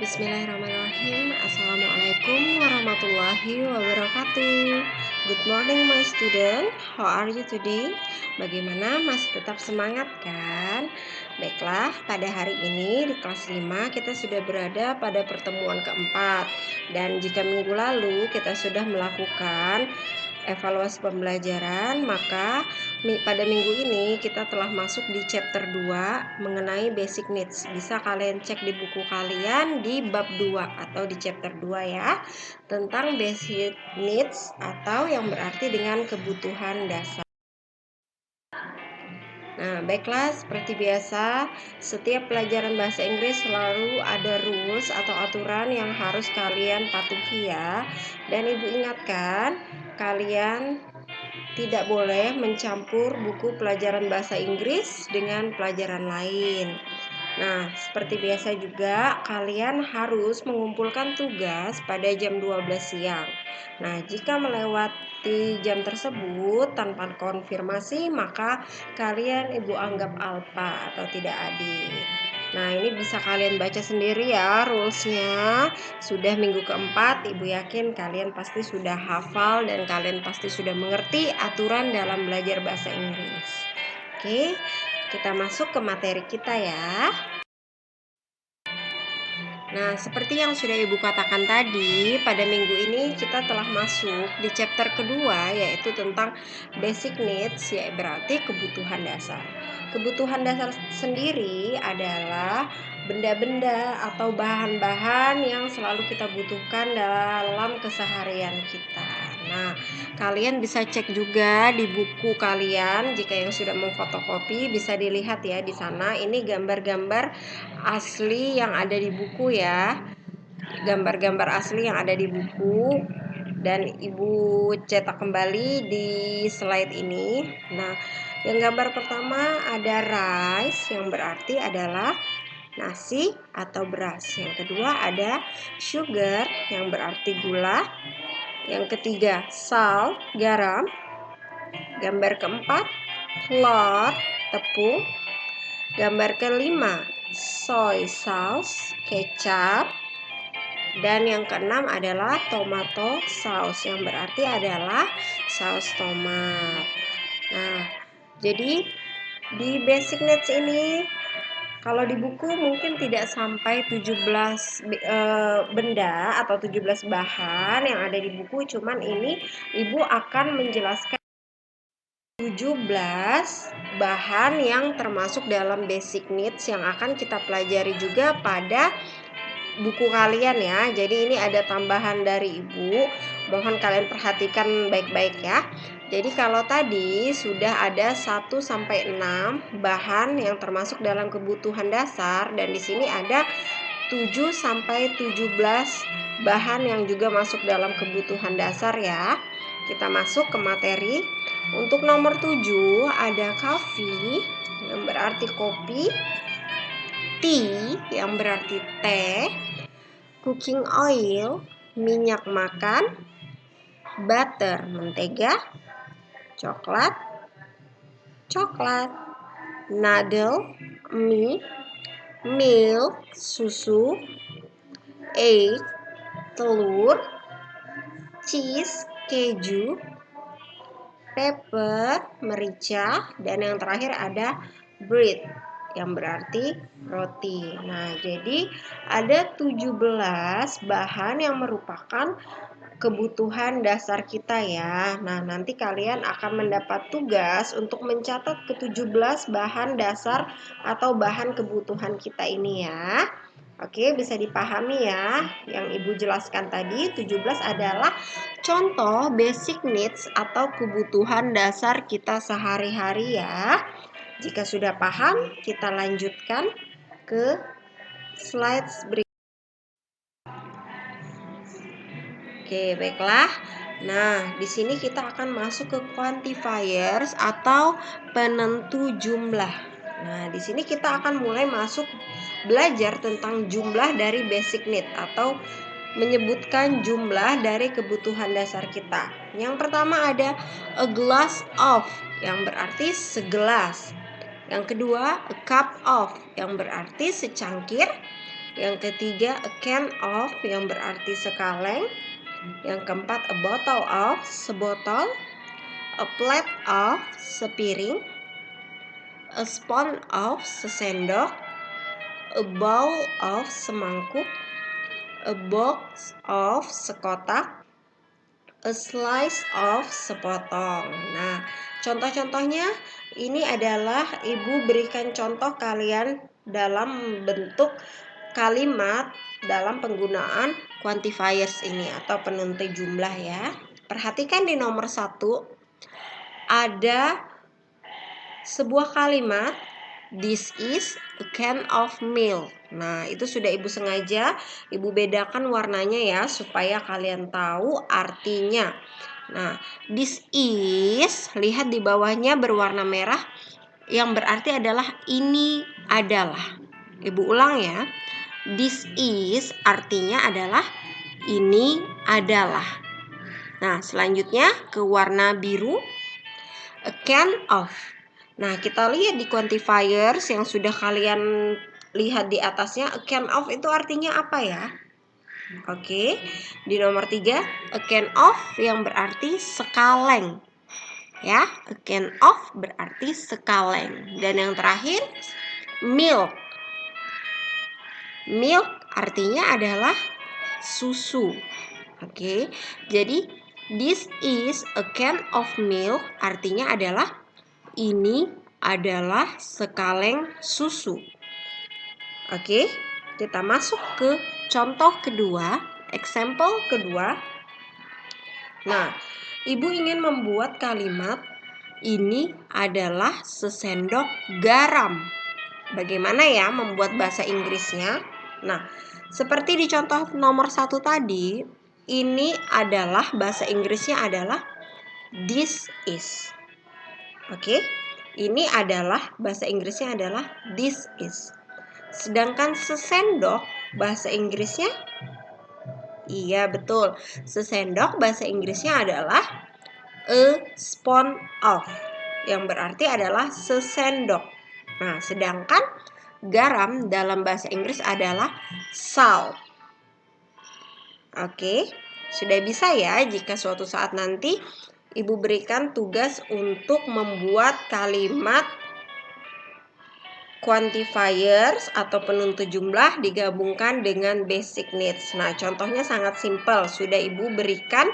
Bismillahirrahmanirrahim. Assalamualaikum warahmatullahi wabarakatuh. Good morning my student. How are you today? Bagaimana, masih tetap semangat kan? Baiklah, pada hari ini di kelas 5 kita sudah berada pada pertemuan keempat. Dan jika minggu lalu kita sudah melakukan evaluasi pembelajaran, maka pada minggu ini kita telah masuk di chapter 2 mengenai basic needs. Bisa kalian cek di buku kalian di bab 2 atau di chapter 2 ya, tentang basic needs atau yang berarti dengan kebutuhan dasar. Nah, baiklah, seperti biasa, setiap pelajaran bahasa Inggris selalu ada rules atau aturan yang harus kalian patuhi ya. Dan Ibu ingatkan, kalian tidak boleh mencampur buku pelajaran bahasa Inggris dengan pelajaran lain. Nah, seperti biasa juga kalian harus mengumpulkan tugas pada jam 12 siang. Nah, jika melewati jam tersebut tanpa konfirmasi, maka kalian Ibu anggap alpa atau tidak adil. Nah, ini bisa kalian baca sendiri ya rulesnya. Sudah minggu keempat, Ibu yakin kalian pasti sudah hafal dan kalian pasti sudah mengerti aturan dalam belajar bahasa Inggris. Oke, kita masuk ke materi kita ya. Nah, seperti yang sudah Ibu katakan tadi, pada minggu ini kita telah masuk di chapter kedua, yaitu tentang basic needs, yaitu berarti kebutuhan dasar. Kebutuhan dasar sendiri adalah benda-benda atau bahan-bahan yang selalu kita butuhkan dalam keseharian kita. Nah, kalian bisa cek juga di buku kalian, jika yang sudah memfotokopi bisa dilihat ya di sana. Ini gambar-gambar asli yang ada di buku ya. Gambar-gambar asli yang ada di buku dan Ibu cetak kembali di slide ini. Nah, yang gambar pertama ada rice yang berarti adalah nasi atau beras. Yang kedua ada sugar yang berarti gula. Yang ketiga salt, garam. Gambar keempat flour, tepung. Gambar kelima soy sauce, kecap. Dan yang keenam adalah tomato sauce yang berarti adalah saus tomat. Nah, jadi di basic needs ini kalau di buku mungkin tidak sampai 17 benda atau 17 bahan yang ada di buku, cuman ini Ibu akan menjelaskan 17 bahan yang termasuk dalam basic needs yang akan kita pelajari juga pada buku kalian ya. Jadi ini ada tambahan dari Ibu. Mohon kalian perhatikan baik-baik ya. Jadi kalau tadi sudah ada 1 sampai 6 bahan yang termasuk dalam kebutuhan dasar, dan di sini ada 7 sampai 17 bahan yang juga masuk dalam kebutuhan dasar ya. Kita masuk ke materi. Untuk nomor 7 ada coffee yang berarti kopi, tea yang berarti teh, cooking oil minyak makan, butter mentega, coklat noodle mie, milk susu, egg telur, cheese keju, pepper merica, dan yang terakhir ada bread yang berarti roti. Nah, jadi ada 17 bahan yang merupakan kebutuhan dasar kita ya. Nah, nanti kalian akan mendapat tugas untuk mencatat ke-17 bahan dasar atau bahan kebutuhan kita ini ya. Oke, bisa dipahami ya. Yang Ibu jelaskan tadi 17 adalah contoh basic needs atau kebutuhan dasar kita sehari-hari ya. Jika sudah paham, kita lanjutkan ke slide berikutnya. Oke, baiklah. Nah, di sini kita akan masuk ke quantifiers atau penentu jumlah. Nah, di sini kita akan mulai masuk belajar tentang jumlah dari basic need atau menyebutkan jumlah dari kebutuhan dasar kita. Yang pertama ada a glass of yang berarti segelas. Yang kedua a cup of yang berarti secangkir. Yang ketiga, a can of yang berarti sekaleng. Yang keempat, a bottle of sebotol. A plate of sepiring. A spoon of sesendok. A bowl of semangkuk. A box of sekotak. A slice of sepotong. Nah, contoh-contohnya ini adalah Ibu berikan contoh kalian dalam bentuk kalimat dalam penggunaan quantifiers ini atau penentu jumlah ya. Perhatikan di nomor 1 ada sebuah kalimat, this is a can of milk. Nah, itu sudah Ibu sengaja Ibu bedakan warnanya ya supaya kalian tahu artinya. Nah, this is, lihat di bawahnya berwarna merah yang berarti adalah ini adalah. Ibu ulang ya. This is artinya adalah ini adalah. Nah, selanjutnya ke warna biru, a can of. Nah, kita lihat di quantifiers yang sudah kalian lihat di atasnya, a can of itu artinya apa ya? Oke, di nomor 3, a can of yang berarti sekaleng. Ya, a can of berarti sekaleng. Dan yang terakhir, milk. Milk artinya adalah susu. Oke, jadi this is a can of milk artinya adalah ini adalah sekaleng susu. Oke, kita masuk ke contoh kedua, example kedua. Nah, Ibu ingin membuat kalimat ini adalah sesendok garam. Bagaimana ya membuat bahasa Inggrisnya? Nah, seperti di contoh nomor 1 tadi, ini adalah bahasa Inggrisnya adalah this is. Oke, ini adalah bahasa Inggrisnya adalah this is. Sedangkan sesendok bahasa Inggrisnya, iya betul, sesendok bahasa Inggrisnya adalah a spoon of, yang berarti adalah sesendok. Nah, sedangkan garam dalam bahasa Inggris adalah salt. Oke, sudah bisa ya jika suatu saat nanti Ibu berikan tugas untuk membuat kalimat quantifiers atau penentu jumlah digabungkan dengan basic needs. Nah, contohnya sangat simpel. Sudah Ibu berikan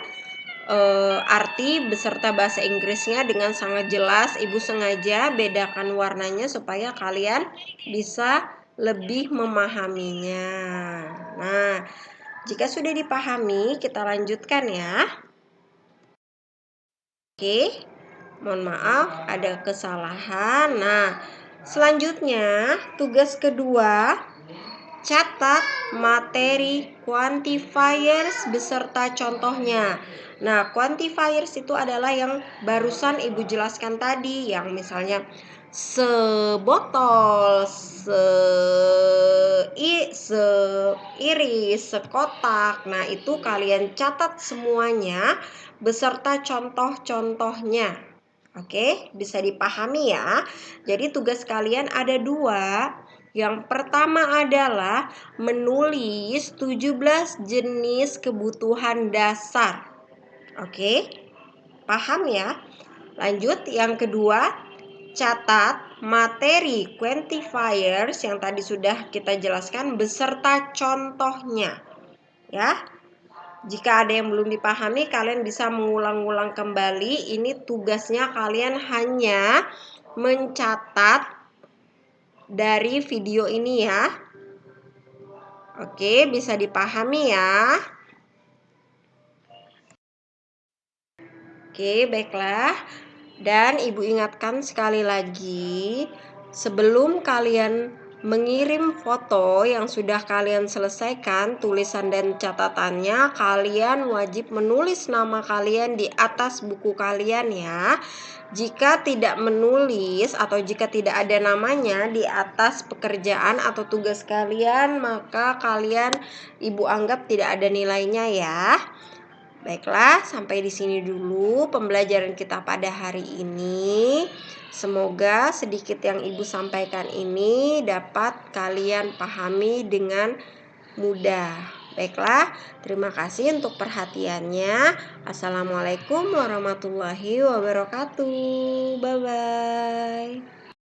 arti beserta bahasa Inggrisnya dengan sangat jelas. Ibu sengaja bedakan warnanya supaya kalian bisa lebih memahaminya. Nah, jika sudah dipahami, kita lanjutkan ya. Oke, mohon maaf ada kesalahan. Nah, selanjutnya tugas kedua, catat materi quantifiers beserta contohnya. Nah, quantifiers itu adalah yang barusan Ibu jelaskan tadi, yang misalnya sebotol, seiris, sekotak. Nah, itu kalian catat semuanya beserta contoh-contohnya. Oke, bisa dipahami ya. Jadi tugas kalian ada 2. Yang pertama adalah menulis 17 jenis kebutuhan dasar. Oke, paham ya? Lanjut, yang kedua, catat materi quantifiers yang tadi sudah kita jelaskan beserta contohnya. Ya. Jika ada yang belum dipahami, kalian bisa mengulang-ulang kembali. Ini tugasnya kalian hanya mencatat dari video ini ya. Oke, bisa dipahami ya. Oke, baiklah. Dan Ibu ingatkan sekali lagi, sebelum kalian mengirim foto yang sudah kalian selesaikan tulisan dan catatannya, kalian wajib menulis nama kalian di atas buku kalian ya. Jika tidak menulis atau jika tidak ada namanya di atas pekerjaan atau tugas kalian, maka kalian Ibu anggap tidak ada nilainya ya. Baiklah, sampai di sini dulu pembelajaran kita pada hari ini. Semoga sedikit yang Ibu sampaikan ini dapat kalian pahami dengan mudah. Baiklah, terima kasih untuk perhatiannya. Assalamualaikum warahmatullahi wabarakatuh. Bye bye.